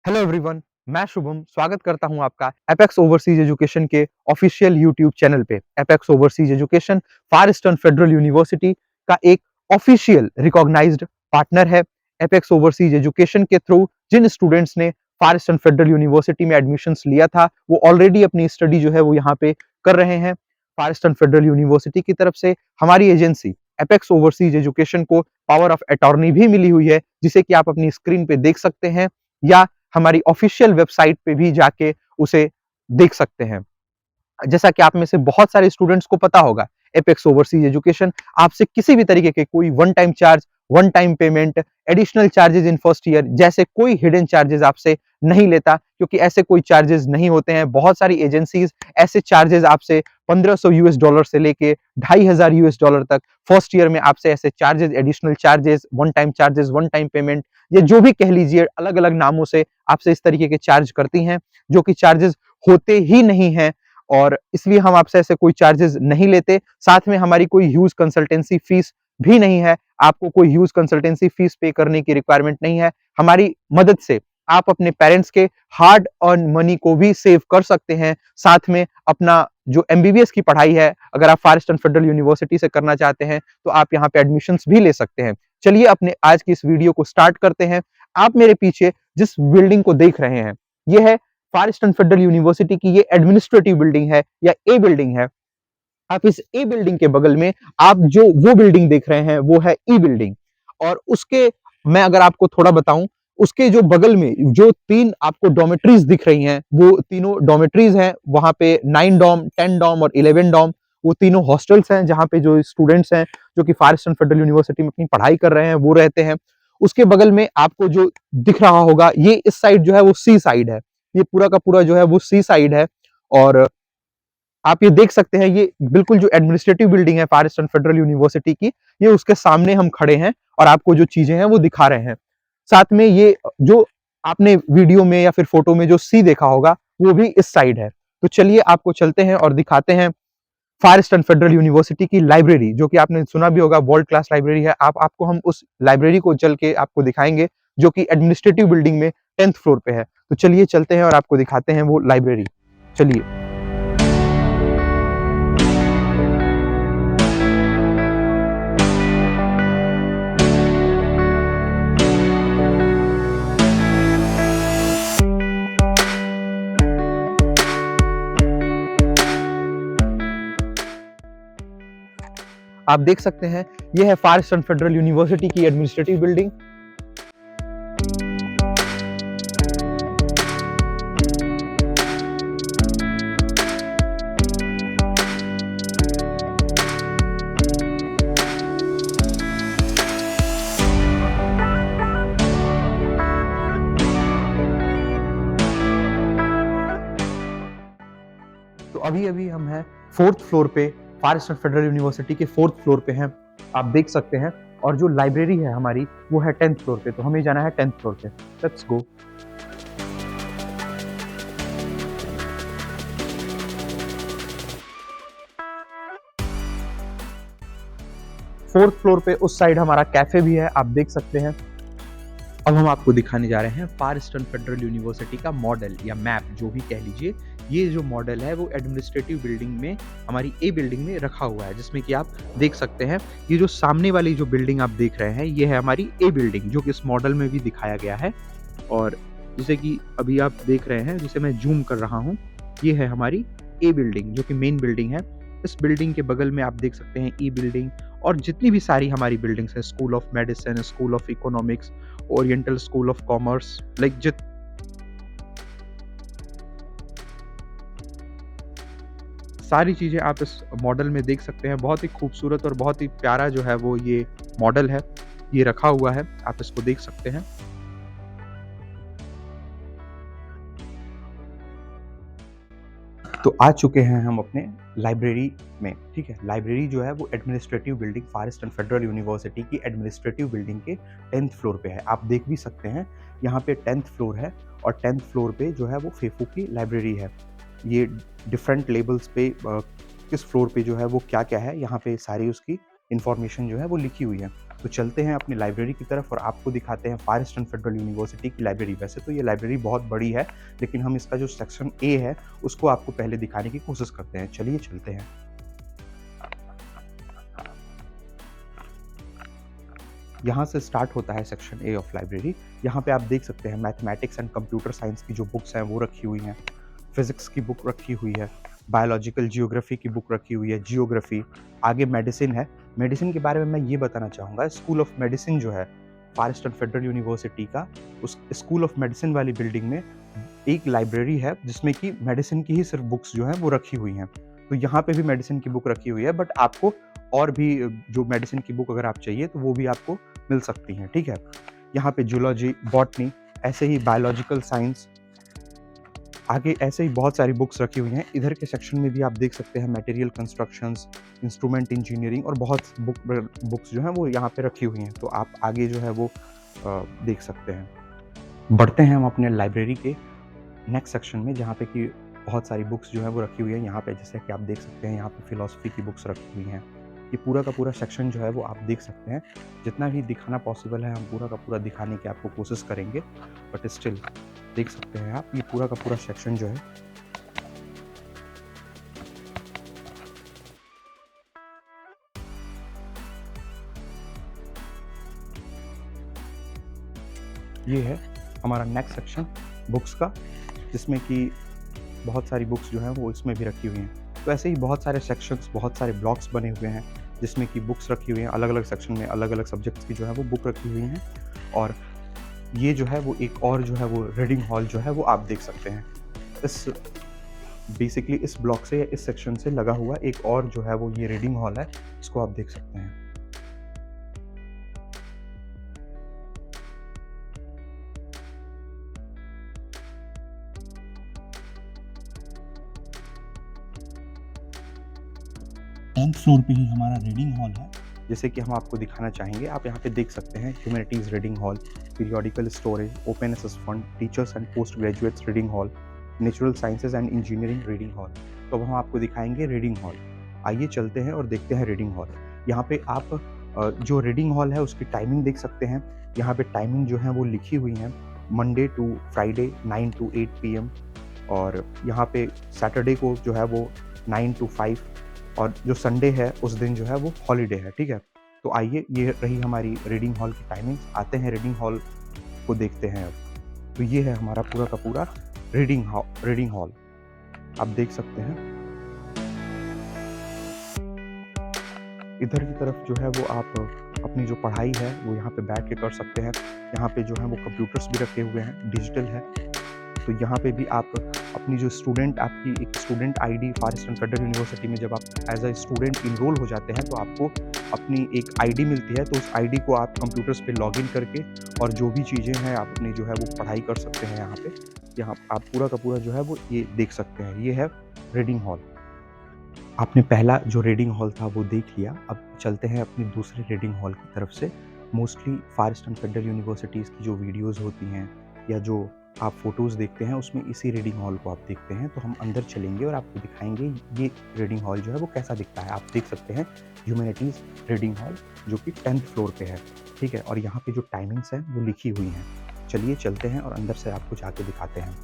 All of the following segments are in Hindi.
हेलो एवरीवन, मैं शुभम स्वागत करता हूं आपका एपेक्स ओवरसीज एजुकेशन के ऑफिशियल यूट्यूब चैनल पे। एपेक्स ओवरसीज एजुकेशन फार ईस्टर्न फेडरल यूनिवर्सिटी का एक ऑफिशियल रिकॉग्नाइज्ड पार्टनर है। एपेक्स ओवरसीज एजुकेशन के थ्रू जिन स्टूडेंट्स ने फार ईस्टर्न फेडरल यूनिवर्सिटी में एडमिशंस लिया था वो ऑलरेडी अपनी स्टडी जो है वो यहाँ पे कर रहे हैं। फार ईस्टर्न फेडरल यूनिवर्सिटी की तरफ से हमारी एजेंसी एपेक्स ओवरसीज एजुकेशन को पावर ऑफ अटॉर्नी भी मिली हुई है, जिसे कि आप अपनी स्क्रीन पे देख सकते हैं या हमारी ऑफिशियल वेबसाइट पे भी जाके उसे देख सकते हैं। जैसा कि आप में से बहुत सारे स्टूडेंट्स को पता होगा, एपेक्स ओवरसीज एजुकेशन आपसे किसी भी तरीके के कोई one time charge, one time payment, additional charges in first year जैसे कोई हिडन चार्जेस आपसे नहीं लेता, क्योंकि ऐसे कोई चार्जेस नहीं होते हैं। बहुत सारी एजेंसीज ऐसे चार्जेस आपसे $1500 से लेके $2500 तक फर्स्ट ईयर में आपसे ऐसे charges, additional charges, one time payment, या जो भी कह लीजिए अलग अलग नामों से आपसे इस तरीके के चार्ज करती हैं, जो कि चार्जेस होते ही नहीं हैं। और इसलिए हम आपसे ऐसे कोई चार्जेस नहीं लेते। साथ में हमारी कोई ह्यूज कंसल्टेंसी फीस भी नहीं है। आपको कोई ह्यूज कंसल्टेंसी फीस पे करने की रिक्वायरमेंट नहीं है। हमारी मदद से आप अपने पेरेंट्स के हार्ड अर्न मनी को भी सेव कर सकते हैं। साथ में अपना जो एमबीबीएस की पढ़ाई है, अगर आप फार ईस्टर्न फेडरल यूनिवर्सिटी से करना चाहते हैं तो आप यहाँ पे एडमिशंस भी ले सकते हैं। चलिए अपने आज की इस वीडियो को स्टार्ट करते हैं। आप मेरे पीछे जिस बिल्डिंग को देख रहे हैं, ये है फार ईस्टर्न फेडरल यूनिवर्सिटी की ये एडमिनिस्ट्रेटिव बिल्डिंग है या ए बिल्डिंग है। आप इस ए बिल्डिंग के बगल में आप जो वो बिल्डिंग देख रहे हैं वो है ई बिल्डिंग। और उसके मैं अगर आपको थोड़ा बताऊं, उसके जो बगल में जो तीन आपको डॉर्मेट्रीज दिख रही हैं, वो तीनों डॉर्मेट्रीज हैं। वहां पे 9 डॉम, 10 डॉम और 11 डॉम, वो तीनों हॉस्टल्स हैं जहां पे जो स्टूडेंट्स हैं जो कि फार ईस्टर्न फेडरल यूनिवर्सिटी में अपनी पढ़ाई कर रहे हैं वो रहते हैं। उसके बगल में आपको जो दिख रहा होगा, ये इस साइड जो है वो सी साइड है। ये पूरा का पूरा जो है वो सी साइड है। और आप ये देख सकते हैं, ये बिल्कुल जो एडमिनिस्ट्रेटिव बिल्डिंग है फार ईस्टर्न फेडरल यूनिवर्सिटी की, ये उसके सामने हम खड़े हैं और आपको जो चीजें हैं वो दिखा रहे हैं। साथ में ये जो आपने वीडियो में या फिर फोटो में जो सी देखा होगा वो भी इस साइड है। तो चलिए आपको चलते हैं और दिखाते हैं फार ईस्टर्न फेडरल यूनिवर्सिटी की लाइब्रेरी, जो कि आपने सुना भी होगा वर्ल्ड क्लास लाइब्रेरी है। आपको हम उस लाइब्रेरी को चल के आपको दिखाएंगे, जो कि एडमिनिस्ट्रेटिव बिल्डिंग में 10th फ्लोर पे है। तो चलिए चलते हैं और आपको दिखाते हैं वो लाइब्रेरी। चलिए। आप देख सकते हैं, ये है फार ईस्टर्न फेडरल यूनिवर्सिटी की एडमिनिस्ट्रेटिव बिल्डिंग। तो अभी अभी हम हैं 4th फ्लोर पे, फार ईस्टर्न फेडरल यूनिवर्सिटी के 4th फ्लोर पे हैं। आप देख सकते हैं। और जो लाइब्रेरी है हमारी वो है 10th फ्लोर पे, तो हमें जाना है 10th फ्लोर पे। Let's go. 4th फ्लोर पे उस साइड हमारा कैफे भी है, आप देख सकते हैं। अब हम आपको दिखाने जा रहे हैं फार ईस्टर्न फेडरल यूनिवर्सिटी का मॉडल या मैप, जो भी कह लीजिए। ये जो मॉडल है वो एडमिनिस्ट्रेटिव बिल्डिंग में, हमारी ए बिल्डिंग में रखा हुआ है, जिसमें कि आप देख सकते हैं। ये जो सामने वाली जो बिल्डिंग आप देख रहे हैं, ये है हमारी ए बिल्डिंग, जो कि इस मॉडल में भी दिखाया गया है। और जैसे कि अभी आप देख रहे हैं, जिसे मैं जूम कर रहा हूँ, ये है हमारी ए बिल्डिंग, जो कि मेन बिल्डिंग है। इस बिल्डिंग के बगल में आप देख सकते हैं ई बिल्डिंग, और जितनी भी सारी हमारी बिल्डिंग्स हैं, school of medicine, school of economics, oriental school of commerce, like सारी चीज़ें आप इस मॉडल में देख सकते हैं। बहुत ही खूबसूरत और बहुत ही प्यारा जो है वो ये मॉडल है, ये रखा हुआ है, आप इसको देख सकते हैं। तो आ चुके हैं हम अपने लाइब्रेरी में, ठीक है। लाइब्रेरी जो है वो एडमिनिस्ट्रेटिव बिल्डिंग, फार ईस्टर्न फेडरल यूनिवर्सिटी की एडमिनिस्ट्रेटिव बिल्डिंग के 10th फ्लोर पे है। आप देख भी सकते हैं, यहाँ पे 10th फ्लोर है और 10th फ्लोर पे जो है वो फेफू की लाइब्रेरी है। ये डिफरेंट लेबल्स पे किस फ्लोर पे जो है वो क्या क्या है, यहाँ पे सारी उसकी इंफॉर्मेशन जो है वो लिखी हुई है। तो चलते हैं अपनी लाइब्रेरी की तरफ और आपको दिखाते हैं फार ईस्टर्न फेडरल यूनिवर्सिटी की लाइब्रेरी। वैसे तो ये लाइब्रेरी बहुत बड़ी है, लेकिन हम इसका जो सेक्शन ए है उसको आपको पहले दिखाने की कोशिश करते हैं। चलिए चलते हैं। यहाँ से स्टार्ट होता है सेक्शन ए ऑफ लाइब्रेरी। यहाँ पे आप देख सकते हैं मैथमेटिक्स एंड कंप्यूटर साइंस की जो बुक्स हैं वो रखी हुई हैं, फिजिक्स की बुक रखी हुई है, बायोलॉजिकल जियोग्राफी की बुक रखी हुई है, जियोग्राफी। आगे मेडिसिन है। मेडिसिन के बारे में मैं ये बताना चाहूँगा, स्कूल ऑफ मेडिसिन जो है फार ईस्टर्न फेडरल यूनिवर्सिटी का, उस स्कूल ऑफ मेडिसिन वाली बिल्डिंग में एक लाइब्रेरी है जिसमें कि मेडिसिन की ही सिर्फ बुक्स जो हैं वो रखी हुई हैं। तो यहाँ पे भी मेडिसिन की बुक रखी हुई है, बट आपको और भी जो मेडिसिन की बुक अगर आप चाहिए तो वो भी आपको मिल सकती हैं, ठीक है। यहाँ पे जूलॉजी, बॉटनी, ऐसे ही बायोलॉजिकल साइंस, आगे ऐसे ही बहुत सारी बुक्स रखी हुई हैं। इधर के सेक्शन में भी आप देख सकते हैं मटेरियल कंस्ट्रक्शंस, इंस्ट्रूमेंट इंजीनियरिंग और बहुत बुक्स जो हैं वो यहाँ पे रखी हुई हैं। तो आप आगे जो है वो देख सकते हैं। बढ़ते हैं हम अपने लाइब्रेरी के नेक्स्ट सेक्शन में, जहाँ पे कि बहुत सारी बुक्स जो है वो रखी हुई हैं। यहाँ पे जैसे कि आप देख सकते हैं यहाँ पे फिलॉसफी की बुक्स रखी हुई हैं। ये पूरा का पूरा सेक्शन जो है वो आप देख सकते हैं। जितना भी दिखाना पॉसिबल है हम पूरा का पूरा दिखाने की आपको कोशिश करेंगे, बट स्टिल देख सकते हैं आप ये पूरा का पूरा सेक्शन जो है ये है हमारा नेक्स्ट सेक्शन बुक्स का, जिसमें कि बहुत सारी बुक्स जो हैं वो इसमें भी रखी हुई हैं। तो ऐसे ही बहुत सारे सेक्शंस, बहुत सारे ब्लॉक्स बने हुए हैं जिसमें कि बुक्स रखी हुई हैं। अलग-अलग सेक्शन में अलग-अलग सब्जेक्ट्स की जो है वो बुक रखी हुई हैं। और ये जो है वो एक और जो है वो रीडिंग हॉल जो है वो आप देख सकते हैं। इस बेसिकली इस ब्लॉक से या इस सेक्शन से लगा हुआ एक और जो है वो ये रीडिंग हॉल है, इसको आप देख सकते हैं। टेंथ फ्लोर पे ही हमारा रीडिंग हॉल है, जैसे कि हम आपको दिखाना चाहेंगे। आप यहाँ पे देख सकते हैं humanities reading hall, periodical storage, open access fund, teachers and post graduates reading hall, natural sciences and engineering reading hall. तो अब हम आपको दिखाएंगे रीडिंग हॉल। आइए चलते हैं और देखते हैं रीडिंग हॉल। यहाँ पे आप जो रीडिंग हॉल है उसकी टाइमिंग देख सकते हैं। यहाँ पे टाइमिंग जो है वो लिखी हुई है, Monday to Friday 9 to 8 PM, और यहाँ पे सैटरडे को जो है वो 9 to 5, और जो संडे है उस दिन जो है वो हॉलीडे है, ठीक है। तो आइए ये रही हमारी रीडिंग हॉल की टाइमिंग्स। आते हैं रीडिंग हॉल को देखते हैं अब। तो ये है हमारा पूरा का पूरा रीडिंग हॉल आप देख सकते हैं। इधर की तरफ जो है वो आप अपनी जो पढ़ाई है वो यहाँ पे बैठ के कर सकते हैं। यहाँ पे जो है वो कंप्यूटर्स भी रखे हुए हैं, डिजिटल है। तो यहाँ पे भी आप अपनी जो आपकी एक स्टूडेंट आईडी फार ईस्टर्न फेडरल यूनिवर्सिटी में जब आप एज अ स्टूडेंट इनरोल हो जाते हैं तो आपको अपनी एक आईडी मिलती है। तो उस आईडी को आप कंप्यूटर्स पे लॉगिन करके और जो भी चीज़ें हैं आप अपनी जो है वो पढ़ाई कर सकते हैं। यहाँ पे यहाँ आप पूरा का पूरा जो है वो ये देख सकते हैं। ये है रीडिंग हॉल। आपने पहला जो रीडिंग हॉल था वो देख लिया। अब चलते हैं अपनी दूसरे रीडिंग हॉल की तरफ से। मोस्टली फार ईस्टर्न फेडरल यूनिवर्सिटीज़ की जो वीडियोज़ होती हैं या जो आप फ़ोटोज़ देखते हैं उसमें इसी रीडिंग हॉल को आप देखते हैं। तो हम अंदर चलेंगे और आपको दिखाएँगे ये रीडिंग हॉल जो है वो कैसा दिखता है। आप देख सकते हैं ह्यूमैनिटीज़ रीडिंग हॉल, जो कि 10th फ्लोर पे है, ठीक है। और यहाँ पे जो टाइमिंग्स हैं वो लिखी हुई हैं। चलिए चलते हैं और अंदर से आपको जाके दिखाते हैं।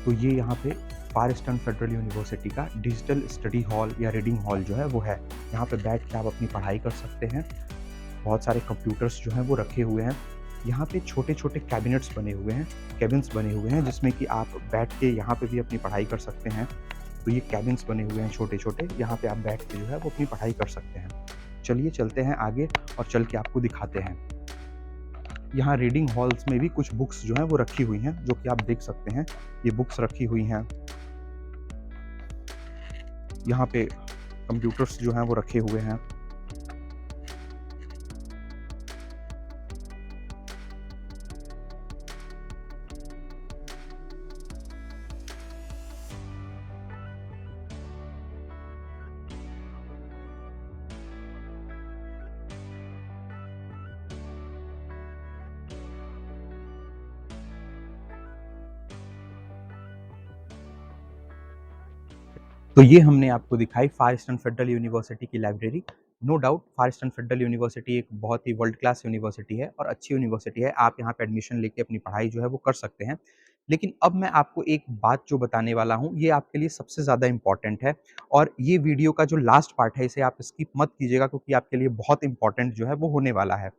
तो ये यहाँ पे फार ईस्टर्न फेडरल यूनिवर्सिटी का डिजिटल स्टडी हॉल या रीडिंग हॉल जो है वो है। यहाँ पे बैठ के आप अपनी पढ़ाई कर सकते हैं। बहुत सारे कंप्यूटर्स जो हैं वो रखे हुए हैं। यहाँ पे छोटे-छोटे कैबिनेट्स बने हुए हैं, केबिन्स बने हुए हैं, जिसमें कि आप बैठ के यहाँ पे भी अपनी पढ़ाई कर सकते हैं। तो ये केबिन्स बने हुए हैं छोटे-छोटे, यहाँ पे आप बैठ के जो है वो अपनी पढ़ाई कर सकते हैं। चलिए चलते हैं आगे और चल के आपको दिखाते हैं। यहाँ रीडिंग हॉल्स में भी कुछ बुक्स जो हैं वो रखी हुई हैं, जो कि आप देख सकते हैं। ये बुक्स रखी हुई हैं। यहाँ पे कंप्यूटर्स जो हैं वो रखे हुए हैं। तो ये हमने आपको दिखाई फार ईस्टर्न फेडरल यूनिवर्सिटी की लाइब्रेरी। नो डाउट फार ईस्टर्न फेडरल यूनिवर्सिटी एक बहुत ही वर्ल्ड क्लास यूनिवर्सिटी है और अच्छी यूनिवर्सिटी है। आप यहाँ पे एडमिशन लेके अपनी पढ़ाई जो है वो कर सकते हैं। लेकिन अब मैं आपको एक बात जो बताने वाला हूँ, ये आपके लिए सबसे ज़्यादा इम्पोर्टेंट है और ये वीडियो का जो लास्ट पार्ट है, इसे आप स्किप मत कीजिएगा क्योंकि आपके लिए बहुत इम्पोर्टेंट जो है वो होने वाला है।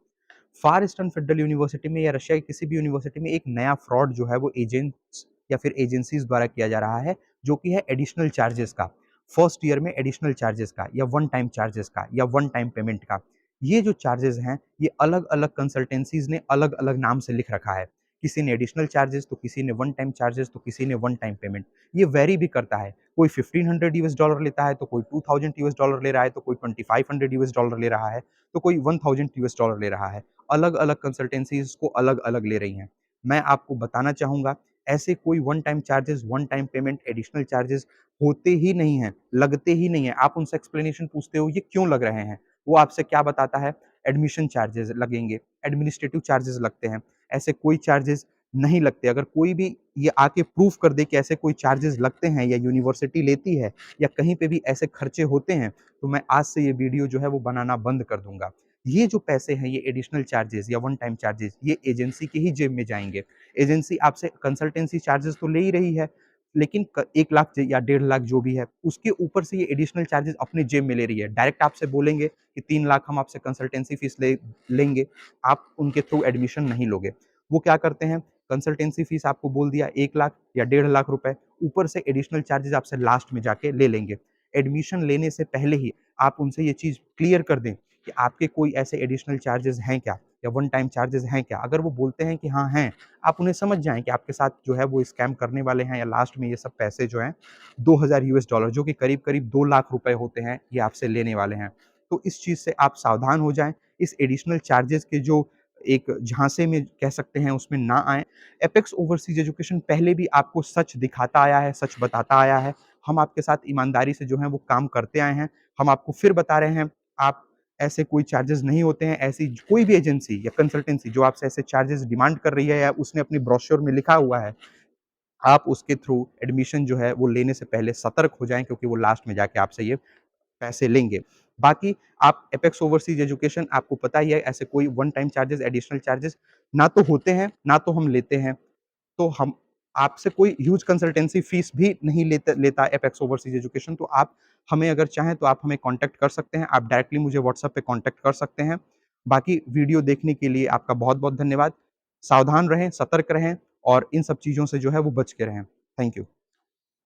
फार ईस्टर्न फेडरल यूनिवर्सिटी में या रशिया की किसी भी यूनिवर्सिटी में एक नया फ्रॉड जो है वो एजेंट्स या फिर एजेंसीज द्वारा किया जा रहा है, जो कि है एडिशनल चार्जेस का। फर्स्ट ईयर में एडिशनल चार्जेस का या वन टाइम चार्जेस का या वन टाइम पेमेंट का। ये जो चार्जेस हैं, ये अलग अलग कंसल्टेंसीज ने अलग अलग नाम से लिख रखा है। किसी ने एडिशनल चार्जेस, तो किसी ने वन टाइम चार्जेस, तो किसी ने वन टाइम पेमेंट। ये वेरी भी करता है, कोई 1500 यूएस डॉलर लेता है, तो कोई 2000 यूएस डॉलर ले रहा है, तो कोई 2500 यूएस डॉलर ले रहा है, तो कोई 1000 यूएस डॉलर ले रहा है। अलग अलग कंसल्टेंसीज इसको अलग अलग ले रही हैं। मैं आपको बताना चाहूंगा, ऐसे कोई one time charges, one time payment, additional charges होते ही नहीं हैं, लगते ही नहीं है। आप उनसे एक्सप्लेनेशन पूछते हो ये क्यों लग रहे हैं, वो आपसे क्या बताता है, एडमिशन चार्जेस लगेंगे, एडमिनिस्ट्रेटिव चार्जेस लगते हैं। ऐसे कोई चार्जेस नहीं लगते। अगर कोई भी ये आके प्रूफ कर दे कि ऐसे कोई चार्जेस लगते हैं या यूनिवर्सिटी लेती है या कहीं पे भी ऐसे खर्चे होते हैं, तो मैं आज से ये वीडियो जो है वो बनाना बंद कर दूंगा। ये जो पैसे हैं, ये एडिशनल चार्जेस या वन टाइम चार्जेस, ये एजेंसी के ही जेब में जाएंगे। एजेंसी आपसे कंसल्टेंसी चार्जेस तो ले ही रही है, लेकिन 1 लाख या 1.5 लाख जो भी है, उसके ऊपर से ये एडिशनल चार्जेस अपने जेब में ले रही है। डायरेक्ट आपसे बोलेंगे कि 3 लाख हम आपसे कंसल्टेंसी फीस लेंगे, आप उनके थ्रू एडमिशन नहीं लोगे। वो क्या करते हैं, कंसल्टेंसी फीस आपको बोल दिया 1 लाख या 1.5 लाख रुपए, ऊपर से एडिशनल चार्जेस आपसे लास्ट में जाके ले लेंगे। एडमिशन लेने से पहले ही आप उनसे ये चीज़ क्लियर कर दें कि आपके कोई ऐसे एडिशनल चार्जेस हैं क्या या वन टाइम चार्जेस हैं क्या। अगर वो बोलते हैं कि हाँ हैं, आप उन्हें समझ जाएं कि आपके साथ जो है वो स्कैम करने वाले हैं या लास्ट में ये सब पैसे जो हैं 2000 यूएस डॉलर, जो कि करीब करीब 2 लाख रुपए होते हैं, ये आपसे लेने वाले हैं। तो इस चीज़ से आप सावधान हो जाएं। इस एडिशनल चार्जेस के जो एक झांसे में कह सकते हैं, उसमें ना आए। एपेक्स ओवरसीज एजुकेशन पहले भी आपको सच दिखाता आया है, सच बताता आया है। हम आपके साथ ईमानदारी से जो है वो काम करते आए हैं। हम आपको फिर बता रहे हैं, आप ऐसे कोई चार्जेस नहीं होते हैं। ऐसी कोई भी एजेंसी या कंसल्टेंसी जो आपसे ऐसे चार्जेस डिमांड कर रही है या उसने अपनी ब्रोशर में लिखा हुआ है, आप उसके थ्रू एडमिशन जो है वो लेने से पहले सतर्क हो जाएँ, क्योंकि वो लास्ट में जाके आपसे ये पैसे लेंगे। बाकी आप एपेक्स ओवरसीज एजुकेशन, आपको पता ही है, ऐसे कोई one time charges, additional charges ना तो होते हैं, ना तो हम लेते हैं। तो हम आपसे कोई ह्यूज कंसल्टेंसी फीस भी नहीं लेता एपेक्स ओवरसीज एजुकेशन। तो आप हमें अगर चाहें तो आप हमें कॉन्टैक्ट कर सकते हैं। आप डायरेक्टली मुझे व्हाट्सएप पे कॉन्टैक्ट कर सकते हैं। बाकी वीडियो देखने के लिए आपका बहुत-बहुत धन्यवाद। सावधान रहें, सतर्क रहें और इन सब चीज़ों से जो है वो बच के रहें। Thank you.